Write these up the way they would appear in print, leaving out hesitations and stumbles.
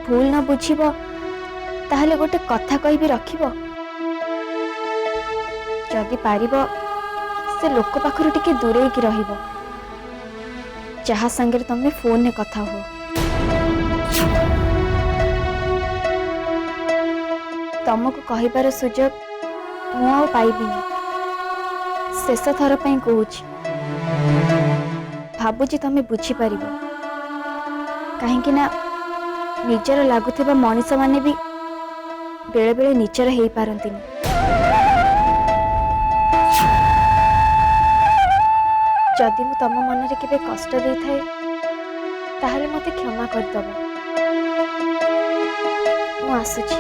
भूल न बुझिब ताहले गोटे कथा कहि भी रखिब। जदि पारिब से लोक पाखरु टिके दूरे की रहिब, जहा संगे तमे फोन ने कथा हो। तुमको कहिबार सुजोग मु आ पाइबिनी। शेष थर पई कहूची, भाबुची तमे बुझी पारिबो। कहीं ना निजर लगुथिबा मनीष माने भी बेले बेले निजर हेई पारंतिनी। जदि मु तम मन रे केबे कष्ट दे थाए ताहले मते क्षमा कर दबो। मु आसुची।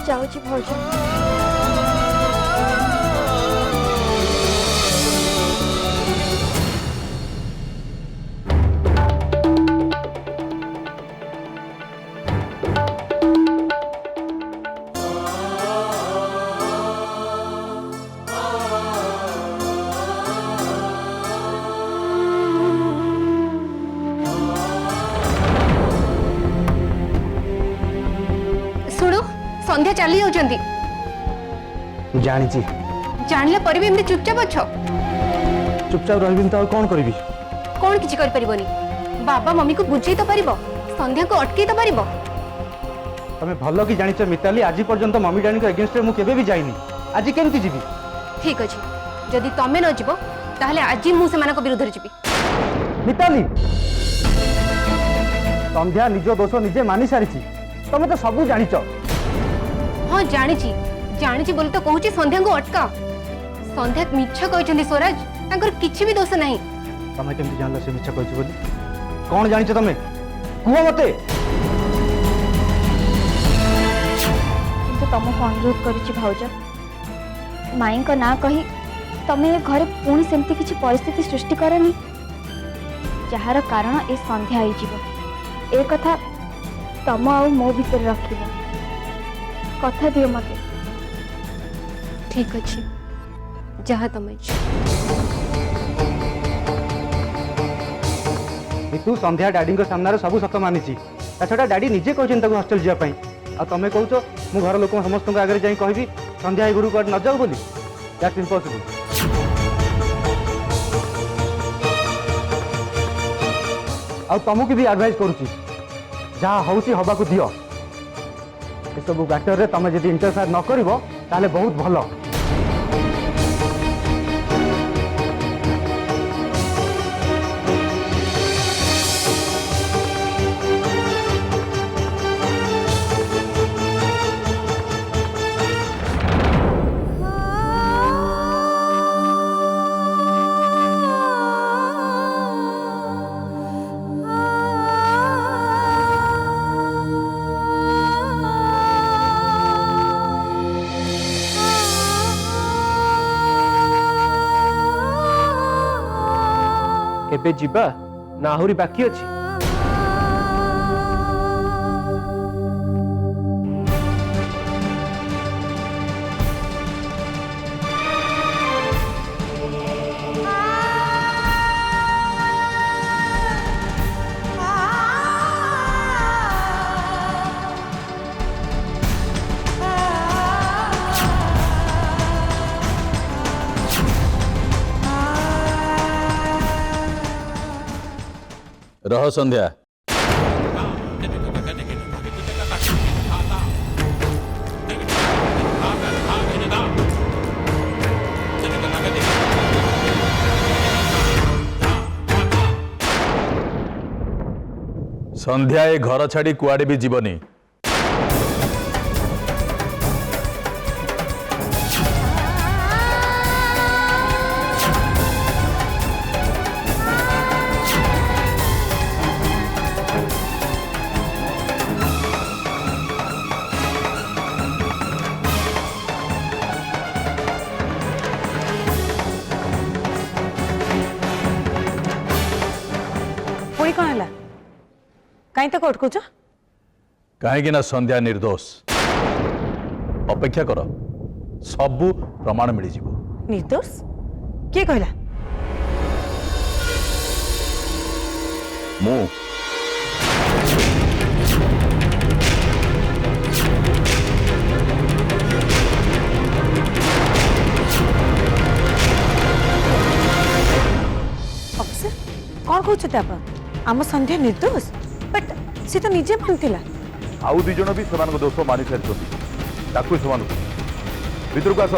जाऊची भौजी। संध्या चली जाउछंती। जानी जानले पर भी एमती चुपचाप अछ। चुपचाप रहिबिन त कोन करबी? कोन किछि कर परिबोनी। बाबा मम्मी को बुझी तो परिबो, संध्या को अटकी तो परिबो। तमे भलो की जानिछ मिताली, आज पर्यंत मम्मी डैडी को अगेंस्ट रे मु केबे भी जाइनी। आज केमती जीवी? ठीक अछि, जदि तमे न जीवो ताहले आज मु सेमान को विरुद्ध रे जीवी। मिताली, संध्या निजो दोष निजे मानि सारिछि। तमे तो सब जानिछ। हाँ जानिछि, जानिछि बोली तो कहूछि संध्या को अटका। संध्या मिछ कहछन्ती स्वराज, तांकर किछि भी दोष नाही। तमे केमती जानलो से मिछ कहछि बोली? कोन जानिछ तमे? कुहो मते। किंतु तुमको अनुरोध करुछि भाउज, माई को ना कही तमे घरे पुणी सेमती किछि परिस्थिति सृष्टि करनी जार कारण ए संध्या आई जीव। ए कथा तम आ मो भीतर रखिबो। कथा दियो मते। ठीक अछि, जहाँ तमे तू संध्या डैडी सामने सब सत मानी छड़ा डैडी निजे कहते हॉस्टल जावाई आ तुम कौच मु घर लोक समस्त आगे जाई कहबी संध्या ए घर को न जाऊ बोली दैट्स इम्पॉसिबल। आ तुमको भी एडवाइस करुच्ची जहाँ हूँ हवा को दियो ये सब मैटर रे तुम जब इंटरफेयर न कर बहुत भल। एबे जीवा ना आहुरी बाकी अछि। रह संध्या संध्या ए घर छाड़ी कुआडे भी जीवनी। पुणी कौन है कहीं तो अटकुच कहीं ना संध्या निर्दोष अपेक्षा कर सबू प्रमाण मिल जिवो। निर्दोष किए कहला मु अफिसर कौन कहते आप आम संध्या निर्दोष बट सी तो निजे मानथिला आउ दुई जन भी सेमान दोष मानि सारी ताकू समान भीतर को आस।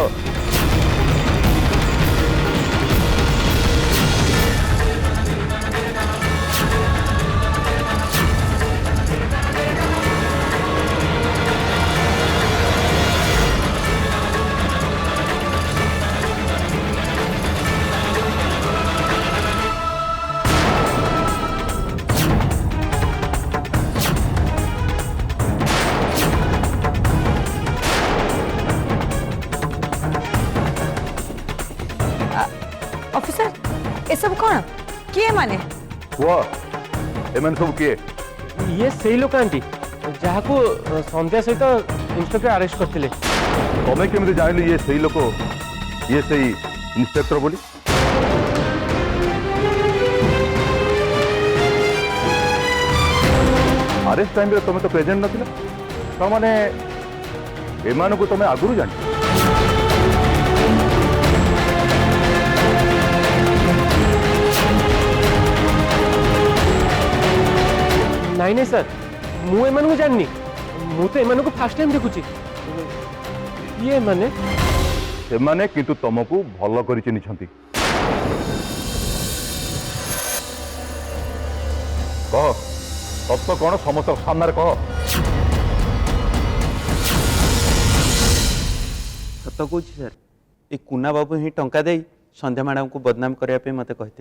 ऑफिसर ये सब कौन किए माने एमन सब किए ये सही लोक आंटी जहाँ को संध्या सहित इंस्पेक्टर अरेस्ट करते। तुम्हें केमती जान ये सही लोक ये सही इंस्पेक्टर बोली अरेस्ट टाइम तुम तो प्रेजेंट नथिला तो माने एमान को तुम आगुरी जान नहीं नहीं सर मु एमान को जाननी मु तो एमान को फर्स्ट टाइम देखुची ये माने सेमाने किंतु तुमको भल कर चिन्हिछंती कह सत्य कौन समस्त सामने कह सत कहूँ सर ये कुना बाबू ही टंका दे संध्या मैडम को बदनाम करने मत कहते।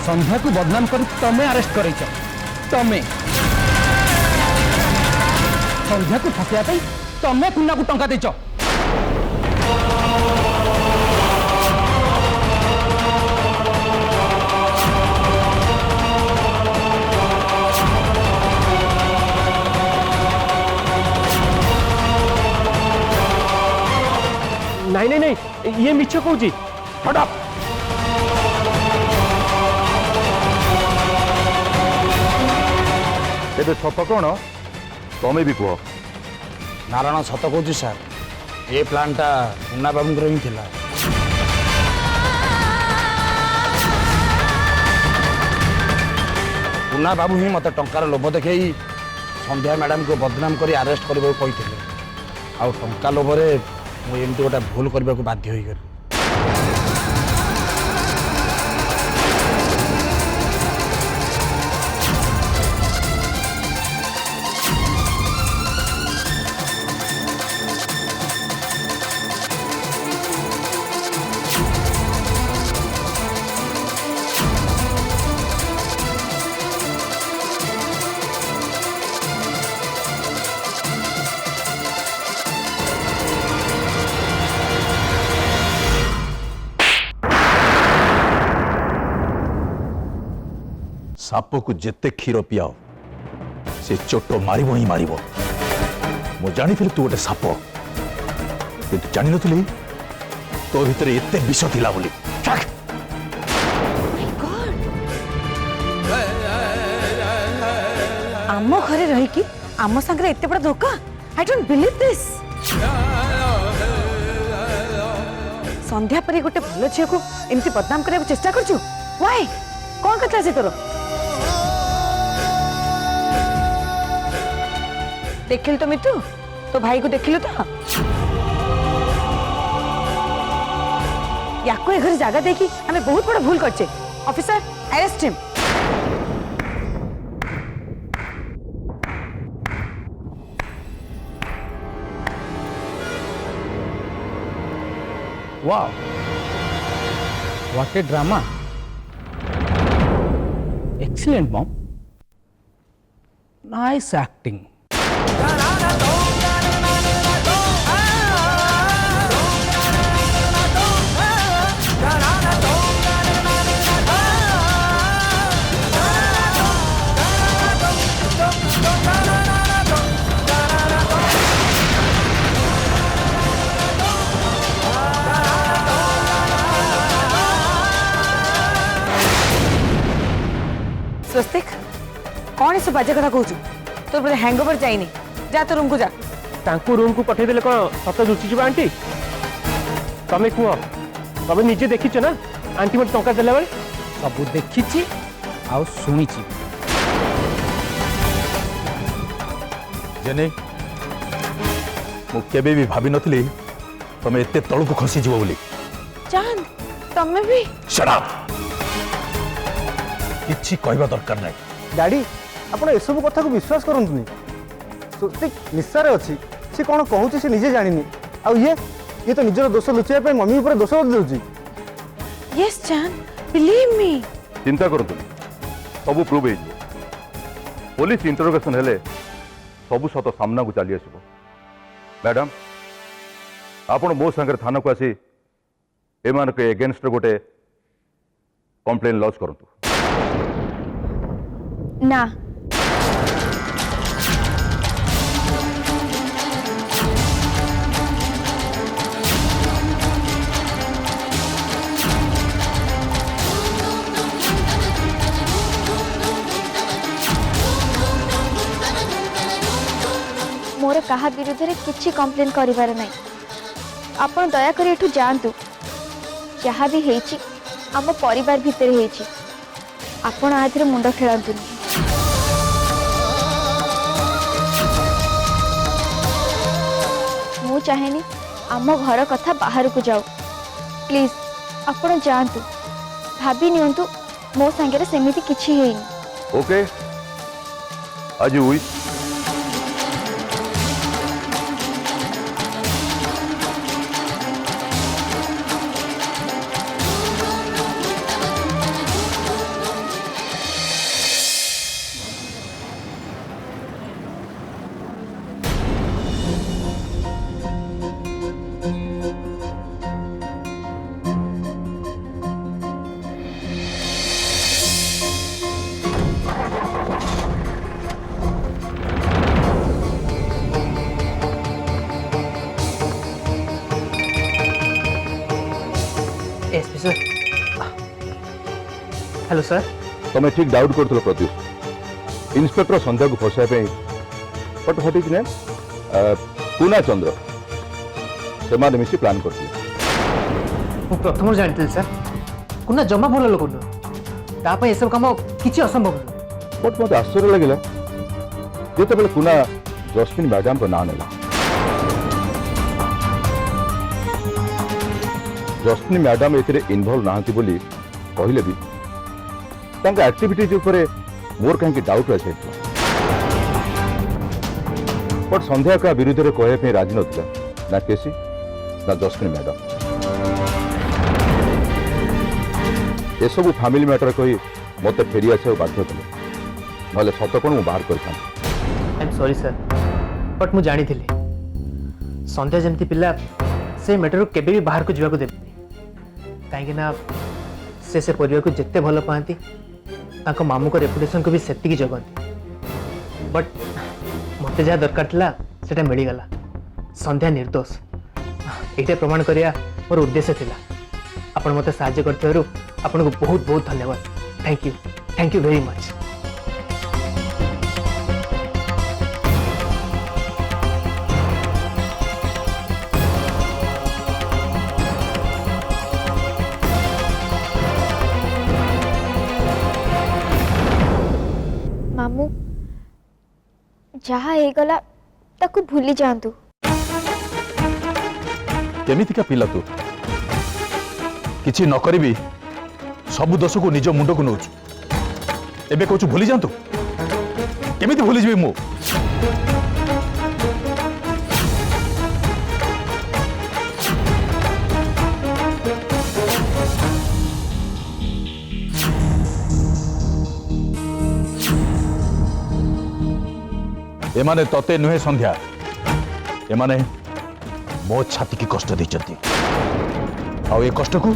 संध्या को बदनाम कर तमें अरेस्ट कर तमें संध्या को फसाई तमें कुना को टंका देच नहीं नहीं नहीं ये मिछ कहूँ Shut up! ଏବେ ସତ କ'ଣ ତମେ ବି କୁହ। ନାରାୟଣ ସତ କହୁଛି ସାର୍, ଏ ପ୍ଲାନ୍ଟା ମୁନ୍ନା ବାବୁଙ୍କର ହିଁ ଥିଲା। ମୁନ୍ନା ବାବୁ ହିଁ ମୋତେ ଟଙ୍କାର ଲୋଭ ଦେଖେଇ ସନ୍ଧ୍ୟା ମ୍ୟାଡ଼ାମକୁ ବଦନାମ କରି ଆରେଷ୍ଟ କରିବାକୁ କହିଥିଲେ। ଆଉ ଟଙ୍କା ଲୋଭରେ ମୁଁ ଏମିତି ଗୋଟେ ଭୁଲ କରିବାକୁ ବାଧ୍ୟ ହୋଇଗଲି। ସାପକୁ ଯେତେ କ୍ଷୀର ପିଆଅ ସେ ଚୋଟ ମାରିବ ହିଁ ମାରିବ। ମୁଁ ଜାଣିଥିଲି ତୁ ଗୋଟେ ସାପ, କିନ୍ତୁ ଜାଣିନଥିଲି ତୋ ଭିତରେ ଏତେ ବିଷ ଥିଲା ବୋଲି। ଆମ ଘରେ ରହିକି ଆମ ସାଙ୍ଗରେ ଏତେ ବଡ଼ ଧୋକା। I don't believe this. ସନ୍ଧ୍ୟା ପରେ ଗୋଟେ ଭଲ ଝିଅକୁ ଏମିତି ବଦନାମ କରିବାକୁ ଚେଷ୍ଟା କରୁଛୁ? ୱାଇ? କ'ଣ କଥା ସେ ତୋର? ଦେଖିଲୁ ତ ମିତୁ, ତୋ ଭାଇକୁ ଦେଖିଲୁ ତ? ୟାକୁ ଏ ଘରେ ଜାଗା ଦେଇକି ଆମେ ବହୁତ ବଡ଼ ଭୁଲ କରିଛେ। Officer, arrest him. Wow! What a drama! Excellent, Mom. Nice acting. Swastik, कौन ये सब बाजे कथा कहूँ? तोर बोले हैंगओवर जाइनी, जा तो रूम को जा। तांकू रूम को पठे देले कौन सत रुचि जीव आंटी? तमें कह तमें निजे देखीच ना आंटी मत टंका देला बेले? सब देखी आउ शुणी जेने मु केबे भी भाभी नथली तमे एते तळକୁ खसी जीव बोली। चांद, तमें भी? Shut up! किछि कहबा दरकार नाही। डैडी आपण एसबू कथा को विश्वास करंतुनी। स्वस्तिक निस्सारे अछि, से कोन कहूची से निजे जानिनी। आ ये तो निजर दोष लुचिया पे मम्मी ऊपर दोष देउची। यस चांद, बिलीव मी। चिंता करतु सब प्रूव हो। पुलिस इंटरोगेशन हेले सब सत सामना को चली आसब। मैडम आपण मो संगे थाना को आसी एमान के एगेंस्ट गोटे कंप्लेन लॉन्च करतु। ना मोर कहा विरुद्ध रे किछि कंप्लेन करिवार नाही। आपण दया करी एठू जानतु, जहाँ भी हेछि आम परिवार भितर हेछि। आपण आधरे मुंड खेलांतुनी। मु चाहेनी आम घर कथा बाहर को जाओ। प्लीज आपण जानतु, भाभी नियंतु मो संगे सेमिति किछि हेइनी। ओके आज हुई हेलो सर तुम्हें ठीक डाउट कर प्रत्युष इन्स्पेक्टर संध्या को फसाई but what is name Puna Chandra से मिसी प्लान करते प्रथम जानी सर कुना जमा भल लोक नुह सब कम किसी असंभव नुह बट मत आश्चर्य लगे जिते कुना जस्मिन मैडम ना नेला जस्मिन मैडम ए इनवल्व नहांती बोली कहले भी एक्टिविटीज उपरे मोर कहीं डाउट रही बट संध्या का विरुद्ध में कहने राजी नथिला ना केसी ना जस्मिन मैडम ये सब फैमिली मैटर कही मत फेरी आस बाध्य कले ना सत कौन बाहर कर I am sorry sir but मुझे जानी थी संध्या जमती पिला से मैटर केबे भी बाहर को जावाक देबेनी कहीं से परिवार को जिते भल पाती मामू को रेपुटेशन को भी सेतिकी जगती बट मत जहाँ दरकार था से मिलगला संध्या निर्दोष ये प्रमाण करिया मोर उद्देश्य थिला आपण मत साहाय्य करथिबारु आपन को बहुत बहुत धन्यवाद थैंक यू वेरी मच मामू जहाँ हो गला ताकू भूली जातु केमितिका पिला तू किछि न करिबी सब दोष को निज मुंड को नौचु एबे कहू भूली जातु केमिति भूली जीवी मु एमाने तते नुहे संध्या एमाने मो छाती की कष्ट देचंती आ ए कष्ट को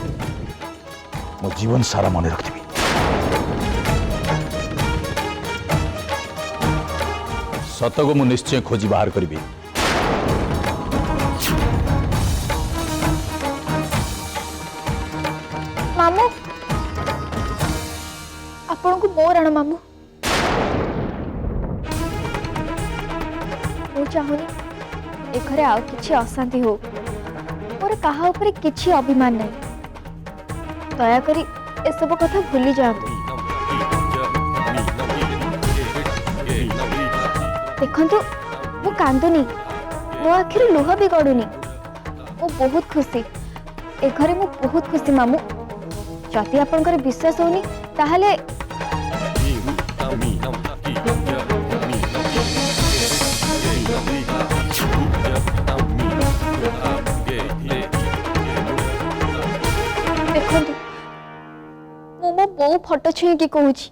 मो जीवन सारा मन रखिबी सत को मु निश्चय खोजी बाहर करिबी मामू आपण को मोर आण मामू मु चाहूनी ए घरे आउ किछि अशांति हो मोर कहा ऊपर किछि अभिमान नहीं दया करी ए सब कथा भूली जातु देखंतु मु कांदुनी मो आखिर लुह भी गड़ुनी मु बहुत खुशी ए घरे मु बहुत खुशी मामू जदि आपनकर विश्वास होनी ताहले देखंतु मु मो बो फोटो छुई की कहूची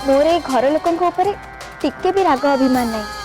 मोर ए घर लोकों ऊपर टिके भी राग अभिमान नहीं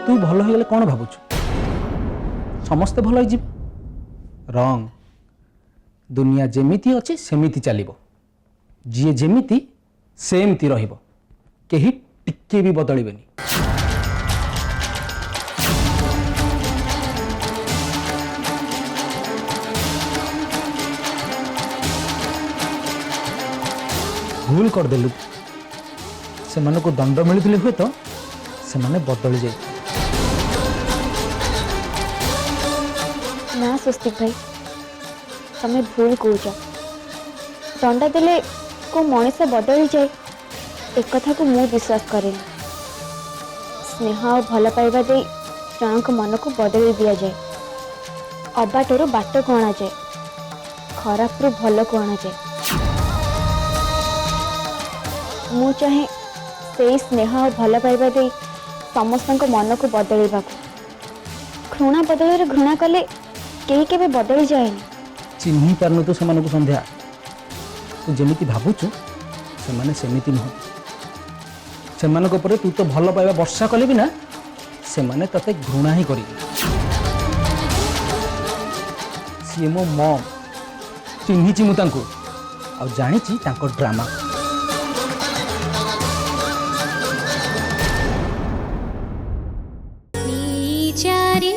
तू भल हो कौन भावुଛୁ समस्ते भल हो रंग दुनिया जेमिति अच्छे सेमिति चलिबो जी जेमिति सेमति रहिबो केही टिके भी बदलिबेनी भूल कर देलु से मन को दंड मिलुथिले हुए तो ସେମାନେ ବଦଳି ଯାଇ ନା ସ୍ୱସ୍ତିକ ଭାଇ, ତମେ ଭୁଲ କହୁଛ। ଦଣ୍ଡା ଦେଲେ କୋଉ ମଣିଷ ବଦଳି ଯାଏ ଏକଥାକୁ ମୁଁ ବିଶ୍ୱାସ କରେନି। ସ୍ନେହ ଆଉ ଭଲ ପାଇବା ଦେଇ ଜଣଙ୍କ ମନକୁ ବଦଳେଇ ଦିଆଯାଏ। ଅବାଟରୁ ବାଟକୁ ଅଣାଯାଏ, ଖରାପରୁ ଭଲକୁ ଅଣାଯାଏ। ମୁଁ ଚାହେଁ ସେଇ ସ୍ନେହ ଆଉ ଭଲ ପାଇବା ଦେଇ ସମସ୍ତଙ୍କ ମନକୁ ବଦଳେଇବାକୁ। ଘୃଣା ବଦଳରେ ଘୃଣା କଲେ କେହି କେବେ ବଦଳି ଯାଏନି। ଚିହ୍ନି ପାରୁନୁ ତୁ ସେମାନଙ୍କୁ ସନ୍ଧ୍ୟା। ତୁ ଯେମିତି ଭାବୁଛୁ ସେମାନେ ସେମିତି ନୁହନ୍ତି। ସେମାନଙ୍କ ଉପରେ ତୁ ତ ଭଲ ପାଇବା ବର୍ଷା କଲେ ବି ନା ସେମାନେ ତତେ ଘୃଣା ହିଁ କରିବେ। ସିଏ ମୋ ମମ୍, ଚିହ୍ନିଛି ମୁଁ ତାଙ୍କୁ, ଆଉ ଜାଣିଛି ତାଙ୍କ ଡ୍ରାମା। ଚାରି